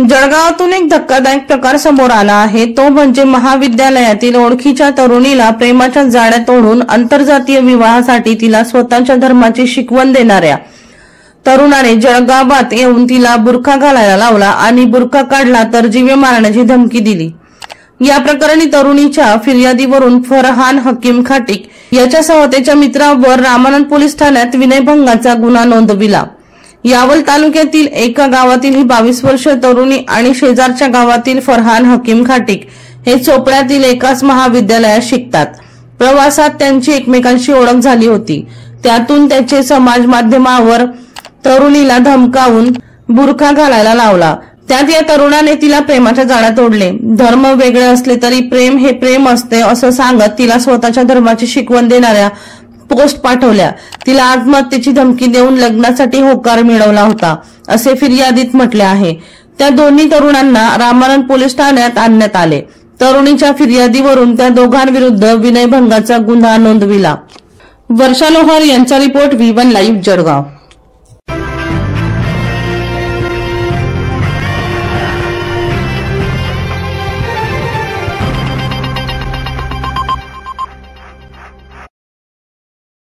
जळगावातून एक धक्कादायक प्रकार समोर आला आहे। तो म्हणजे महाविद्यालयातील ओळखीच्या तरुणीला प्रेमाच्या जाळ्यात ओढून आंतरजातीय विवाहासाठी तिला स्वतःच्या धर्माची शिकवण देणाऱ्या तरुणाने जळगावात येऊन तिला बुरखा घालायला लावला आणि बुरखा काढला तर जीवे मारण्याची धमकी दिली। या प्रकरणी तरुणीच्या फिर्यादीवरून फरहान हकीम खाटिक याच्यासह त्याच्या मित्रावर रामानंद पोलीस ठाण्यात विनयभंगाचा गुन्हा नोंदविला। यावल तालुक्यातील एका गावातील ही 22 वर्षीय तरुणी आणि शेजारच्या गावातील फरहान हकीम खाटिक हे चोपड्यातील एकाच महाविद्यालयात शिकतात। प्रवासात त्यांची एकमेकांशी ओळख झाली होती। त्यातून त्याचे समाज माध्यमावर तरुणीला धमकावून बुरखा घालायला लावला। त्यात या तरुणाने तिला प्रेमाच्या जाळ्यात ओढले। धर्म वेगळे असले तरी प्रेम हे प्रेम असते असं सांगत तिला स्वतःच्या धर्माची शिकवण देणाऱ्या पोस्ट पाठवल्या। तिला आत्महत्येची धमकी देऊन लग्नासाठी होकार मिळवला होता असे फिर्यादीत म्हटले आहे। त्या दोन्ही तरुणांना रामानंद पोलीस ठाण्यात आणण्यात आले। तरुणीच्या फिर्यादीवरून त्या दोघांविरुद्ध विनयभंगाचा गुन्हा नोंदविला। वर्षा लोहार यांचा रिपोर्ट V1 लाईव्ह जळगाव।